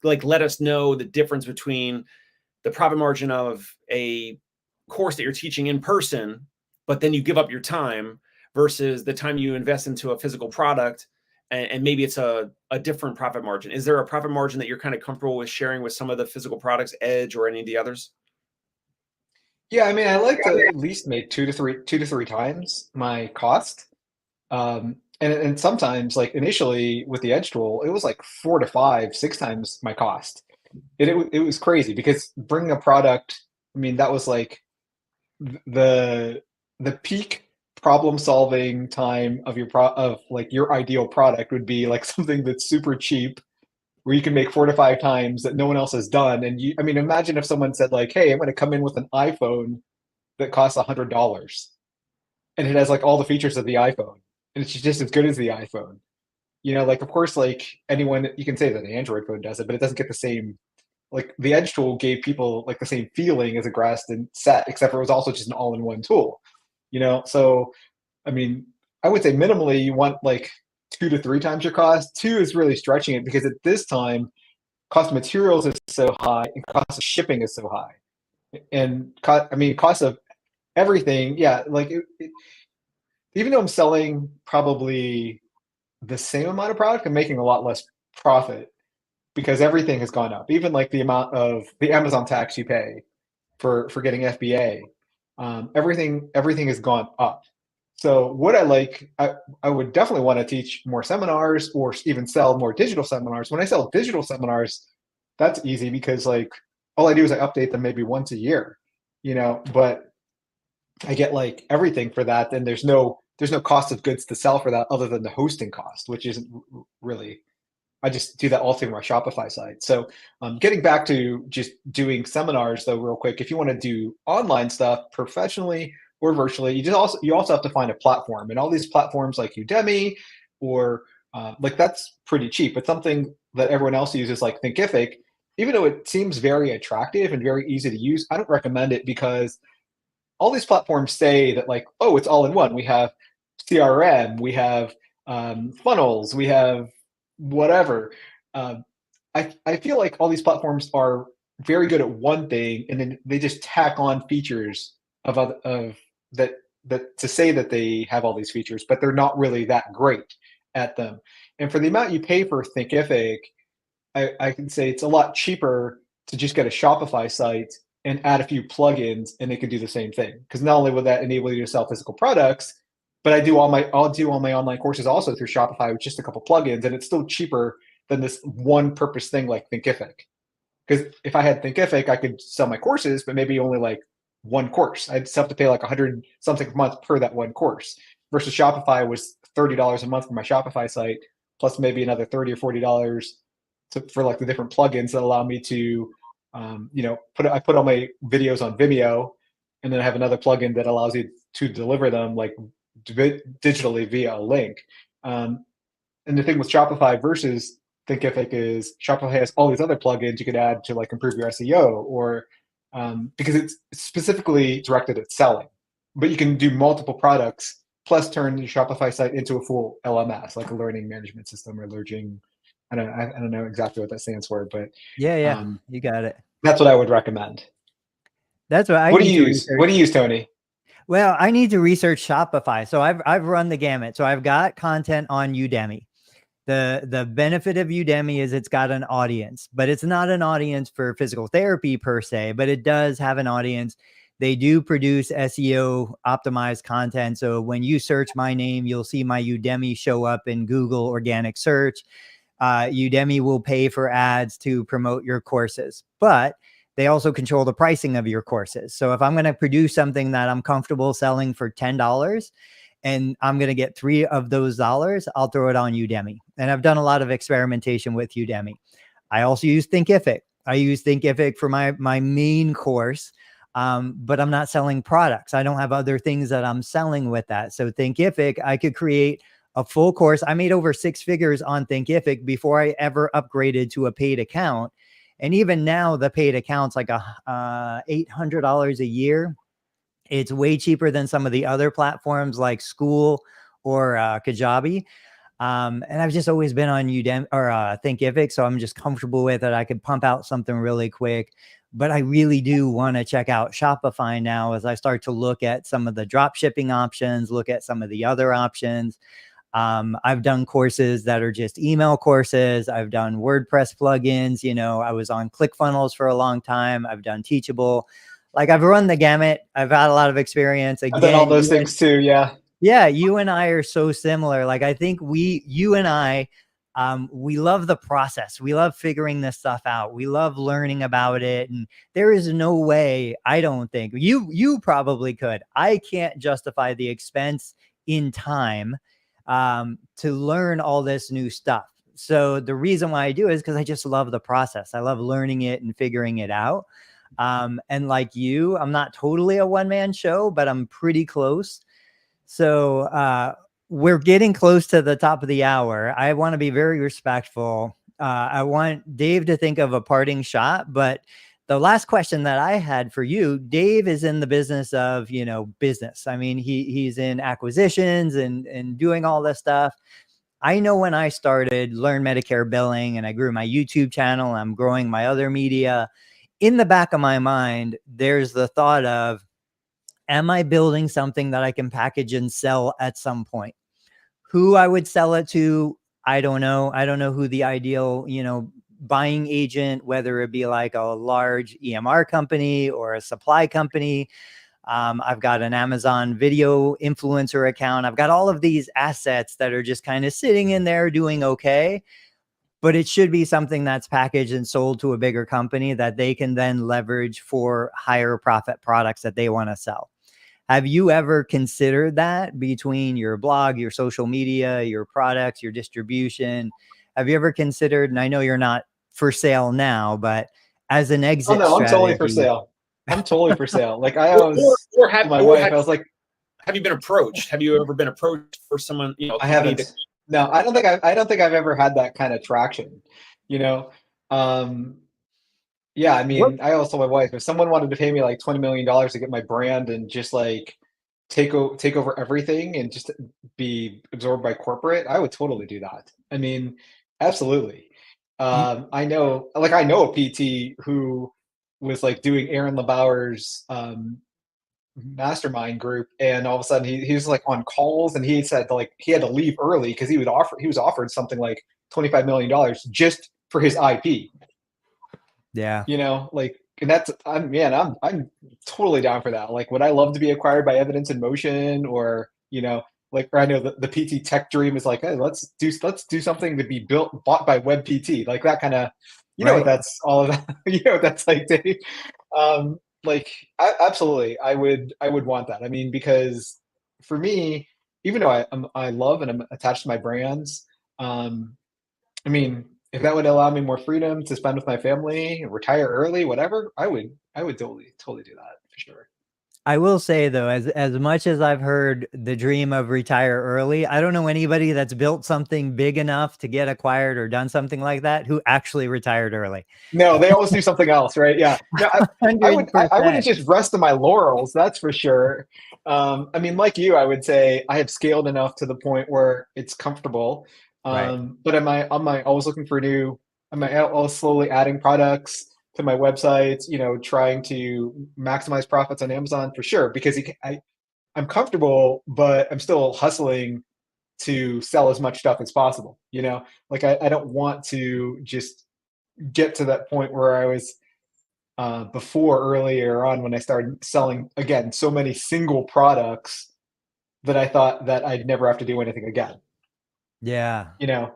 like let us know the difference between the profit margin of a course that you're teaching in person, but then you give up your time versus the time you invest into a physical product, and maybe it's a different profit margin. Is there a profit margin that you're kind of comfortable with sharing with some of the physical products, Edge or any of the others? Yeah, I mean, I like to at least make two to three times my cost. And sometimes, like initially with the Edge tool, it was like 4 to 5, 6 times my cost. It was crazy because bringing a product, I mean, that was like the the peak problem solving time of of like your ideal product would be like something that's super cheap where you can make 4 to 5 times that no one else has done. And I mean, imagine if someone said like, "Hey, I'm going to come in with an iPhone that costs $100 and it has like all the features of the iPhone and it's just as good as the iPhone." Like of course, like anyone, you can say that an Android phone does it, but it doesn't get the same. Like the Edge tool gave people like the same feeling as a Graston set, except for it was also just an all-in-one tool. So I mean, I would say minimally you want like 2 to 3 times your cost. Two is really stretching it because at this time, cost of materials is so high and cost of shipping is so high. And I mean, cost of everything, yeah, like even though I'm selling probably the same amount of product, I'm making a lot less profit because everything has gone up. Even like the amount of the Amazon tax you pay for getting FBA, everything has gone up. So what I would definitely want to teach more seminars or even sell more digital seminars. When I sell digital seminars, that's easy because like all I do is I update them maybe once a year, but I get like everything for that. Then there's no cost of goods to sell for that other than the hosting cost, which isn't really. I just do that all through my Shopify site. So getting back to just doing seminars though, real quick, if you want to do online stuff professionally or virtually, you also have to find a platform. And all these platforms like Udemy or like that's pretty cheap. But something that everyone else uses like Thinkific, even though it seems very attractive and very easy to use, I don't recommend it because all these platforms say that like, oh, it's all in one. We have CRM, we have funnels, we have whatever. Um, I feel like all these platforms are very good at one thing, and then they just tack on features of that to say that they have all these features, but they're not really that great at them. And for the amount you pay for Thinkific, I can say it's a lot cheaper to just get a Shopify site and add a few plugins, and it can do the same thing. Because not only will that enable you to sell physical products, but I'll do all my online courses also through Shopify with just a couple plugins, and it's still cheaper than this one purpose thing like Thinkific. Because if I had Thinkific, I could sell my courses, but maybe only like one course. I'd still have to pay like 100 something a month per that one course. Versus Shopify was $30 a month for my Shopify site, plus maybe another $30 or $40 for like the different plugins that allow me to, I put all my videos on Vimeo, and then I have another plugin that allows you to deliver them like digitally via a link. And the thing with Shopify versus Thinkific is Shopify has all these other plugins you could add to like improve your SEO or because it's specifically directed at selling. But you can do multiple products plus turn your Shopify site into a full LMS, like a learning management system or learning. I don't know exactly what that stands for, but Yeah, you got it. that's what I would recommend. That's what I What do need you to use? research. What do you use, Tony? Well, I need to research Shopify. So I've run the gamut. So I've got content on Udemy. The benefit of Udemy is it's got an audience, but it's not an audience for physical therapy per se, but it does have an audience They do produce SEO optimized content. So when you search my name, you'll see my Udemy show up in Google organic search. Udemy will pay for ads to promote your courses, but they also control the pricing of your courses. So if I'm going to produce something that I'm comfortable selling for $10 and I'm going to get 3 of those dollars, I'll throw it on Udemy. And I've done a lot of experimentation with Udemy. I also use Thinkific. I use Thinkific for my main course, but I'm not selling products. I don't have other things that I'm selling with that. So Thinkific, I could create a full course. I made over 6 figures on Thinkific before I ever upgraded to a paid account. And even now, the paid account's like $800 a year. It's way cheaper than some of the other platforms like School or Kajabi. And I've just always been on Udemy or Thinkific, so I'm just comfortable with it. I could pump out something really quick. But I really do want to check out Shopify now as I start to look at some of the drop shipping options, look at some of the other options. I've done courses that are just email courses. I've done WordPress plugins. You know, I was on ClickFunnels for a long time. I've done Teachable. Like I've run the gamut. I've had a lot of experience. Again, I've done all those things too. Yeah. Yeah. You and I are so similar. Like I think you and I, we love the process. We love figuring this stuff out. We love learning about it. And there is no way, I don't think you probably could. I can't justify the expense in time to learn all this new stuff. So the reason why I do is because I just love the process. I love learning it and figuring it out. And like you, I'm not totally a one-man show, but I'm pretty close. So we're getting close to the top of the hour. I want to be very respectful. I want Dave to think of a parting shot, but the last question that I had for you, Dave is in the business of, business. I mean, he's in acquisitions and doing all this stuff. I know when I started Learn Medicare Billing and I grew my YouTube channel, I'm growing my other media. In the back of my mind, there's the thought of, am I building something that I can package and sell at some point? Who I would sell it to, I don't know. I don't know who the ideal, buying agent, whether it be like a large EMR company or a supply company. I've got an Amazon video influencer account. I've got all of these assets that are just kind of sitting in there doing okay, but it should be something that's packaged and sold to a bigger company that they can then leverage for higher profit products that they want to sell. Have you ever considered that between your blog, your social media, your products, your distribution? Have you ever considered, and I know you're not for sale now, but as an exit no, I'm totally strategy? for sale. I'm totally for sale. Like I was, my wife, I was like, have you been approached? Have you ever been approached for someone, I haven't. No, I don't think I've ever had that kind of traction, Yeah, I mean, I also told my wife, if someone wanted to pay me like $20 million to get my brand and just like take over everything and just be absorbed by corporate, I would totally do that. I mean, absolutely. I know a PT who was like doing Aaron LeBauer's mastermind group, and all of a sudden he was like on calls, and he said like he had to leave early because he was offered something like $25 million just for his IP. Yeah. And that's, I'm totally down for that. Like, would I love to be acquired by Evidence in Motion, or, or I know the PT tech dream is like, hey, let's do something to be bought by Web PT, like that kind of, Right. what that's all of that, what that's like, Dave. Absolutely, I would want that. I mean, because for me, even though I love and I'm attached to my brands, I mean, if that would allow me more freedom to spend with my family, retire early, whatever, I would totally do that for sure. I will say though, as much as I've heard the dream of retire early, I don't know anybody that's built something big enough to get acquired or done something like that who actually retired early. No, they always do something else, right? Yeah. No, I wouldn't just rest on my laurels, that's for sure. I mean, like you, I would say I have scaled enough to the point where it's comfortable. Right. But am I always looking for am I always slowly adding products to my websites, trying to maximize profits on Amazon? For sure, because I'm comfortable, but I'm still hustling to sell as much stuff as possible. Like I don't want to just get to that point where I was before earlier on when I started selling again so many single products that I thought that I'd never have to do anything again. Yeah. You know,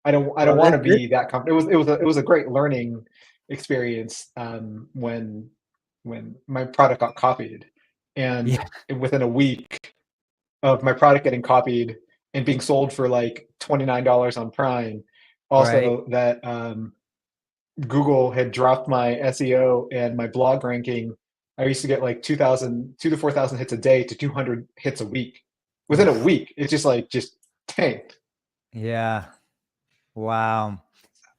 I don't Well, want to be that company. It was a great learning experience when my product got copied, and yeah, within a week of my product getting copied and being sold for like $29 on Prime, right. also that Google had dropped my SEO and my blog ranking. I used to get like 2 to 4,000 hits a day to 200 hits a week. Within a Oof. week, it just tanked. Yeah. Wow.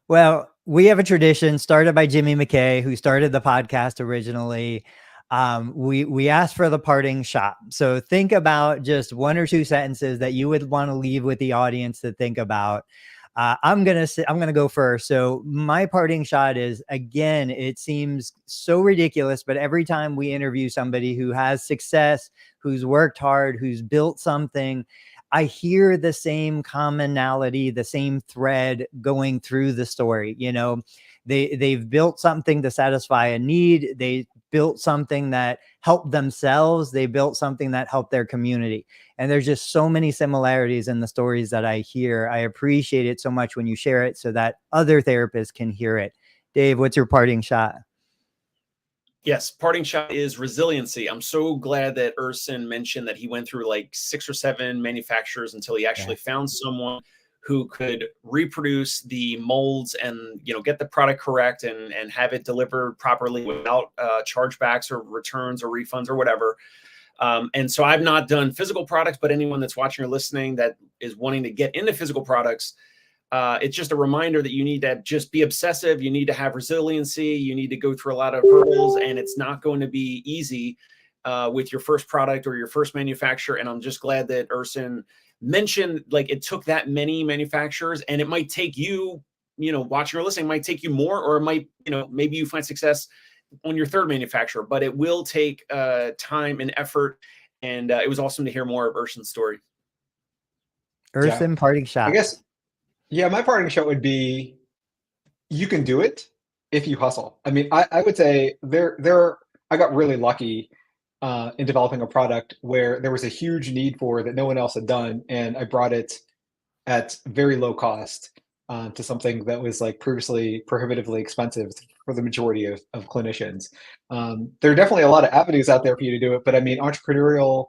Well, we have a tradition started by Jimmy McKay, who started the podcast originally. We asked for the parting shot. So think about just one or two sentences that you would want to leave with the audience to think about. I'm gonna go first. So my parting shot is, again, it seems so ridiculous, but every time we interview somebody who has success, who's worked hard, who's built something, I hear the same commonality, the same thread going through the story. You know, they've built something to satisfy a need. They built something that helped themselves. They built something that helped their community. And there's just so many similarities in the stories that I hear. I appreciate it so much when you share it so that other therapists can hear it. Dave, what's your parting shot? Yes, parting shot is resiliency. I'm so glad that Urson mentioned that he went through like 6 or 7 manufacturers until he actually found someone who could reproduce the molds and, you know, get the product correct and have it delivered properly without chargebacks or returns or refunds or whatever. And so I've not done physical products, but anyone that's watching or listening that is wanting to get into physical products, it's just a reminder that you need to just be obsessive. You need to have resiliency. You need to go through a lot of hurdles, and it's not going to be easy with your first product or your first manufacturer. And I'm just glad that Urson mentioned, like, it took that many manufacturers, and it might take you, you know, watching or listening, might take you more, or it might, you know, maybe you find success on your third manufacturer, but it will take time and effort. And it was awesome to hear more of Urson's story. Yeah, Urson, parting I shot. guess. Yeah, my parting shot would be you can do it if you hustle. I mean, I would say I got really lucky in developing a product where there was a huge need for that no one else had done, and I brought it at very low cost to something that was like previously prohibitively expensive for the majority of clinicians. There are definitely a lot of avenues out there for you to do it, but I mean, entrepreneurial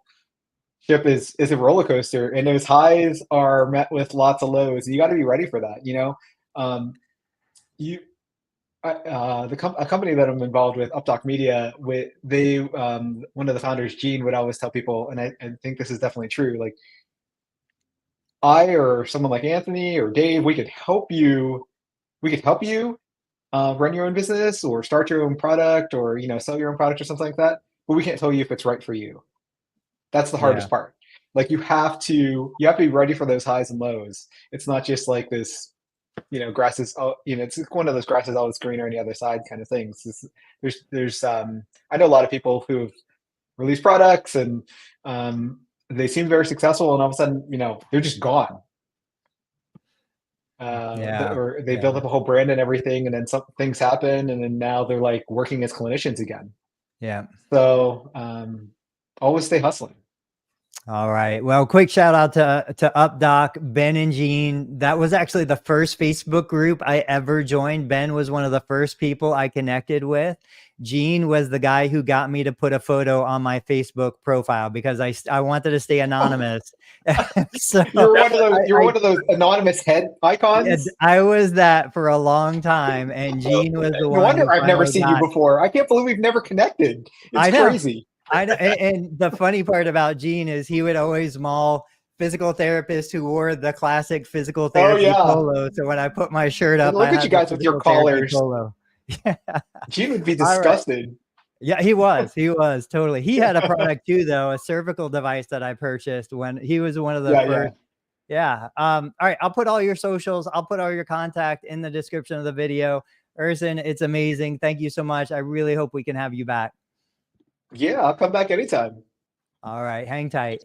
ship is a roller coaster, and those highs are met with lots of lows. You got to be ready for that. You know, you a company that I'm involved with, Updoc Media, with they one of the founders, Gene, would always tell people, and I think this is definitely true. Like I or someone like Anthony or Dave, we could help you. We could help you run your own business or start your own product or sell your own product or something like that. But we can't tell you if it's right for you. That's the Yeah. hardest part. Like you have to be ready for those highs and lows. It's not just like this, grass is, it's one of those grass is always greener on the other side kind of things. There's I know a lot of people who have released products and they seem very successful, and all of a sudden, they're just gone. Yeah. Or they build Yeah. up a whole brand and everything, and then some things happen, and then now they're like working as clinicians again. Yeah. So always stay hustling. All right. Well, quick shout out to UpDoc, Ben and Gene. That was actually the first Facebook group I ever joined. Ben was one of the first people I connected with. Gene was the guy who got me to put a photo on my Facebook profile because I wanted to stay anonymous. So You're one of those anonymous head icons. I was that for a long time, and Gene was the No one wonder who I've never finally seen you got. before. I can't believe we've never connected. It's I know. crazy. I know, and the funny part about Gene is he would always maul physical therapists who wore the classic physical Oh therapy yeah. polo. So when I put my shirt And up, I look at you had the guys with your physical therapy collars. polo. Yeah. Gene would be All right. disgusted. Yeah, he was totally. He had a product too, though, a cervical device that I purchased when he was one of the first. Yeah. All right. I'll put all your socials. I'll put all your contact in the description of the video. Urson, it's amazing. Thank you so much. I really hope we can have you back. Yeah, I'll come back anytime. All right. Hang tight.